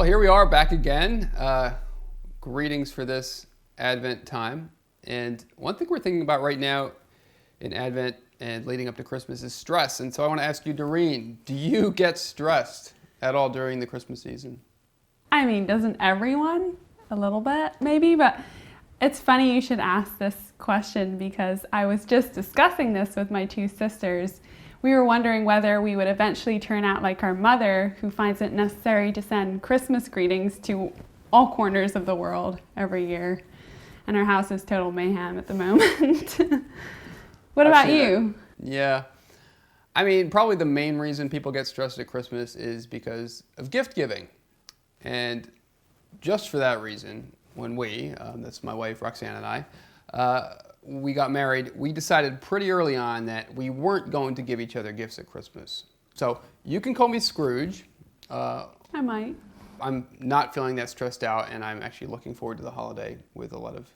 Well, here we are back again. Greetings for this Advent time. And one thing we're thinking about right now in Advent and leading up to Christmas is stress. And so I want to ask you, Doreen, do you get stressed at all during the Christmas season? I mean, doesn't everyone? A little bit, maybe, but it's funny you should ask this question because I was just discussing this with my two sisters. We were wondering whether we would eventually turn out like our mother, who finds it necessary to send Christmas greetings to all corners of the world every year. And our house is total mayhem at the moment. What about you? Yeah. I mean, probably the main reason people get stressed at Christmas is because of gift giving. And just for that reason, when that's my wife, Roxanne, and I, we got married, we decided pretty early on that we weren't going to give each other gifts at Christmas. So you can call me Scrooge. I might. I'm not feeling that stressed out, and I'm actually looking forward to the holiday with a lot of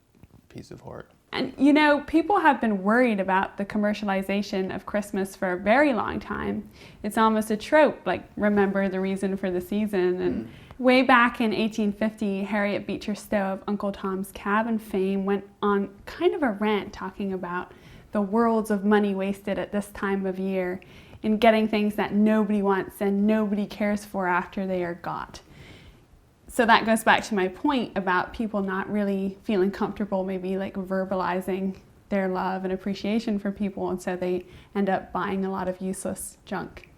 peace of heart. And you know, people have been worried about the commercialization of Christmas for a very long time. It's almost a trope, like remember the reason for the season. And way back in 1850, Harriet Beecher Stowe of Uncle Tom's Cabin fame went on kind of a rant talking about the worlds of money wasted at this time of year in getting things that nobody wants and nobody cares for after they are got. So that goes back to my point about people not really feeling comfortable maybe like verbalizing their love and appreciation for people, and so they end up buying a lot of useless junk.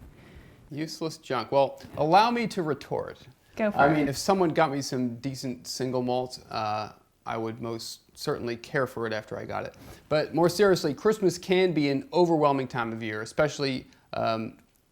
Useless junk. Well, allow me to retort. Go for it. I mean, if someone got me some decent single malt, I would most certainly care for it after I got it. But more seriously, Christmas can be an overwhelming time of year, especially,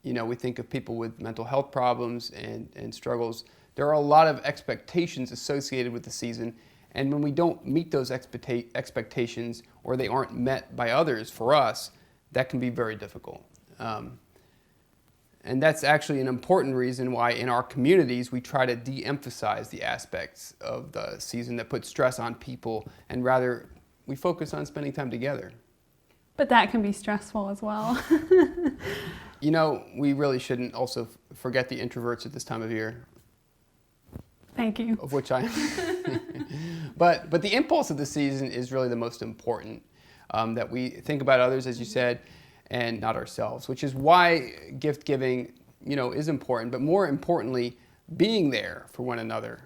we think of people with mental health problems and struggles. There are a lot of expectations associated with the season, and when we don't meet those expectations or they aren't met by others for us, that can be very difficult. And that's actually an important reason why in our communities we try to de-emphasize the aspects of the season that put stress on people, and rather we focus on spending time together. But that can be stressful as well. We really shouldn't also forget the introverts at this time of year. Thank you. Of which I am. But the impulse of the season is really the most important, that we think about others, as you said, and not ourselves, which is why gift giving, is important, but more importantly, being there for one another,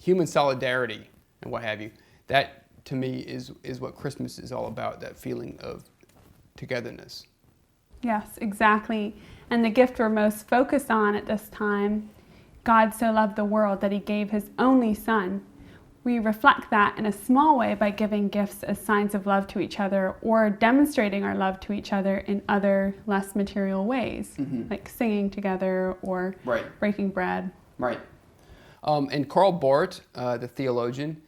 human solidarity and what have you. That, to me, is what Christmas is all about, that feeling of togetherness. Yes, exactly. And the gift we're most focused on at this time, God so loved the world that he gave his only son. We reflect that in a small way by giving gifts as signs of love to each other or demonstrating our love to each other in other less material ways, like singing together or breaking bread. Right. And Karl Barth, the theologian,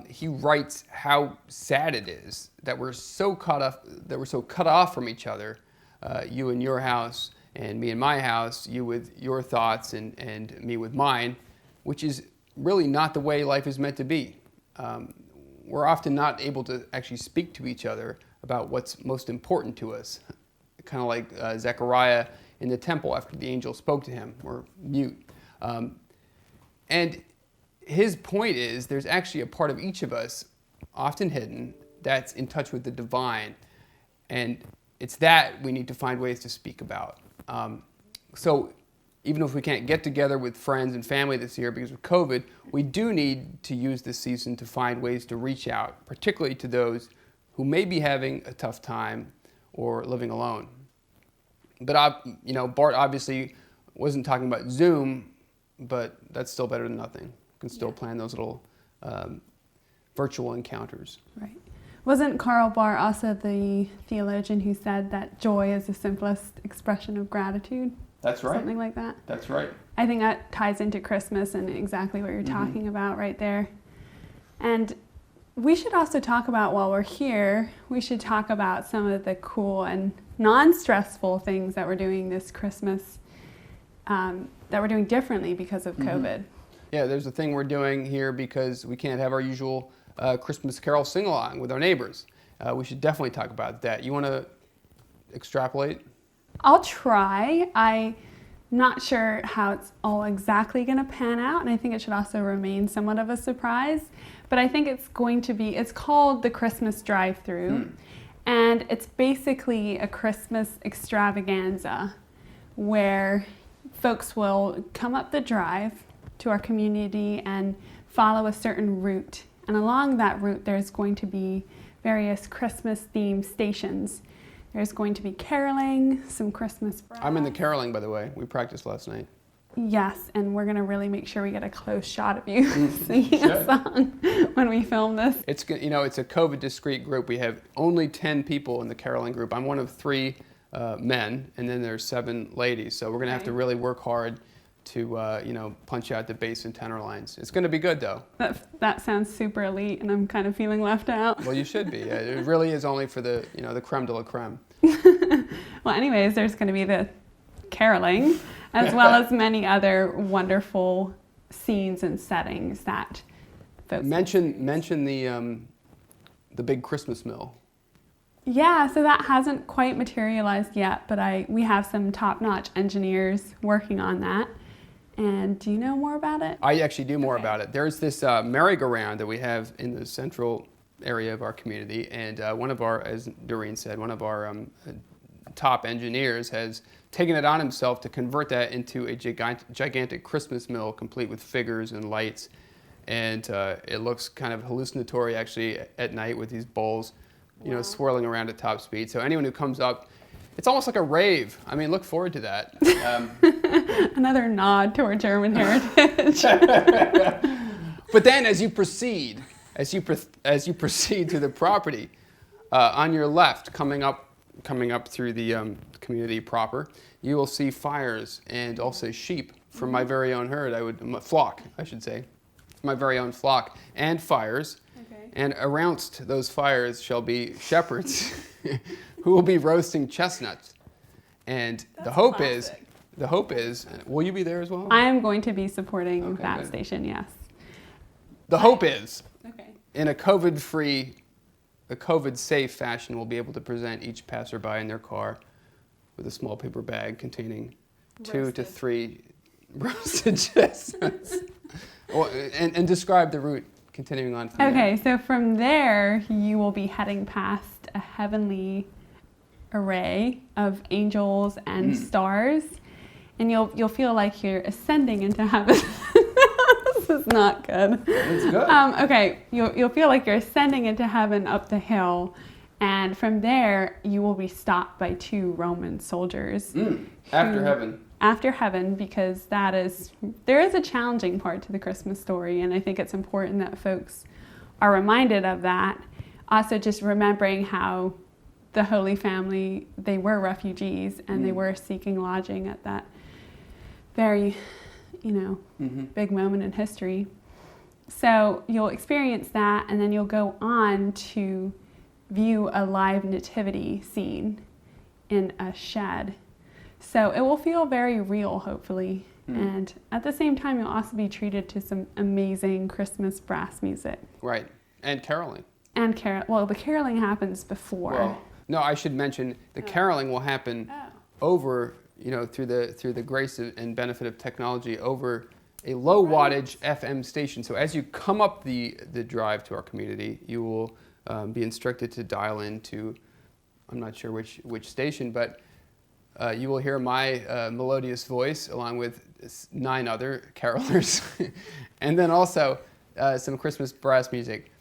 he writes how sad it is that we're so cut off from each other, you in your house and me in my house, you with your thoughts and me with mine, which is really not the way life is meant to be. We're often not able to actually speak to each other about what's most important to us. Kind of like Zechariah in the temple after the angel spoke to him. We're mute. And his point is there's actually a part of each of us, often hidden, that's in touch with the divine. And it's that we need to find ways to speak about. So even if we can't get together with friends and family this year because of COVID, we do need to use this season to find ways to reach out, particularly to those who may be having a tough time or living alone. But Bart obviously wasn't talking about Zoom, but that's still better than nothing. You can still plan those little virtual encounters. Right. Wasn't Karl Barth also the theologian who said that joy is the simplest expression of gratitude? That's right. Something like that. That's right. I think that ties into Christmas and exactly what you're talking about right there. And we should also talk about, while we're here, we should talk about some of the cool and non-stressful things that we're doing this Christmas, that we're doing differently because of COVID. Yeah, there's a thing we're doing here because we can't have our usual Christmas Carol sing-along with our neighbors. We should definitely talk about that. You want to extrapolate? I'll try. I Not sure how it's all exactly going to pan out, and I think it should also remain somewhat of a surprise. But I think it's going to be, it's called the Christmas DriveThru, and it's basically a Christmas extravaganza where folks will come up the drive to our community and follow a certain route. And along that route, there's going to be various Christmas-themed stations. There's going to be caroling, some Christmas brass. I'm in the caroling, by the way. We practiced last night. Yes, and we're going to really make sure we get a close shot of you singing a song when we film this. It's a COVID discrete group. We have only 10 people in the caroling group. I'm one of 3 men, and then there's 7 ladies. So we're going to have to really work hard to punch out the bass and tenor lines. It's going to be good, though. That sounds super elite, and I'm kind of feeling left out. Well, you should be. It really is only for the the creme de la creme. Well, anyways, there's going to be the caroling, as well as many other wonderful scenes and settings that folks mention the big Christmas mill. Yeah, so that hasn't quite materialized yet, but we have some top-notch engineers working on that. And do you know more about it? I actually do more about it. There's this merry-go-round that we have in the central area of our community, and one of our, as Doreen said, one of our top engineers has taken it on himself to convert that into a gigantic Christmas mill, complete with figures and lights. And it looks kind of hallucinatory, actually, at night with these bowls, swirling around at top speed. So anyone who comes up, it's almost like a rave. I mean, look forward to that. Another nod to our German heritage. But then, as you proceed to the property, on your left, coming up through the community proper, you will see fires and also sheep from my very own herd. Flock, I should say, my very own flock, and fires. Okay. And around those fires shall be shepherds who will be roasting chestnuts. And the hope is, will you be there as well? I am going to be supporting that good. station, yes. The hope is, Okay. in a COVID-free, a COVID-safe fashion, we'll be able to present each passerby in their car with a small paper bag containing 2 to 3 roasted chestnuts. And describe the route continuing on from there. Okay, so from there, you will be heading past a heavenly array of angels and stars, and you'll feel like you're ascending into heaven. This is not good. It's good. Okay, you'll feel like you're ascending into heaven up the hill, and from there you will be stopped by 2 Roman soldiers. After heaven, because there is a challenging part to the Christmas story, and I think it's important that folks are reminded of that. Also, just remembering how the Holy Family, they were refugees, and they were seeking lodging at that very, big moment in history. So you'll experience that, and then you'll go on to view a live nativity scene in a shed. So it will feel very real, hopefully. And at the same time, you'll also be treated to some amazing Christmas brass music. Right, and caroling. And well, the caroling happens before. Well, no, I should mention the caroling will happen over, through the grace and benefit of technology, over a low wattage FM station. So as you come up the drive to our community, you will be instructed to dial into, I'm not sure which station, but you will hear my melodious voice along with 9 other carolers, and then also some Christmas brass music.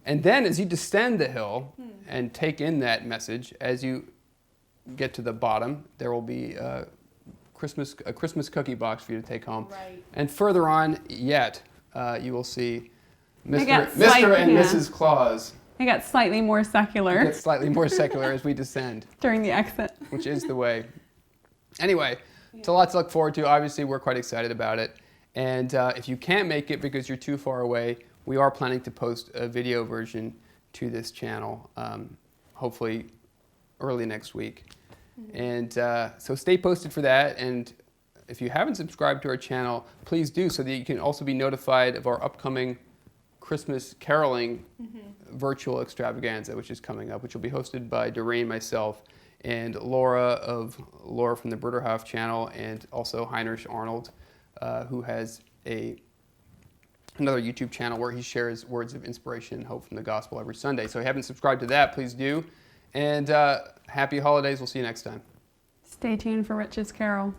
And then as you descend the hill and take in that message, as you get to the bottom, there will be a Christmas cookie box for you to take home. Right. And further on yet, you will see Mr. and Mrs. Claus. It got slightly more secular. It gets slightly more secular as we descend. During the exit. Which is the way. Anyway, it's a lot to look forward to. Obviously, we're quite excited about it. And if you can't make it because you're too far away, we are planning to post a video version to this channel, hopefully early next week. And so stay posted for that. And if you haven't subscribed to our channel, please do, so that you can also be notified of our upcoming Christmas caroling virtual extravaganza, which is coming up, which will be hosted by Doreen, myself, and Laura from the Bruderhof channel, and also Heinrich Arnold, who has another YouTube channel where he shares words of inspiration and hope from the gospel every Sunday. So if you haven't subscribed to that, please do. And happy holidays. We'll see you next time. Stay tuned for Rich's Carol.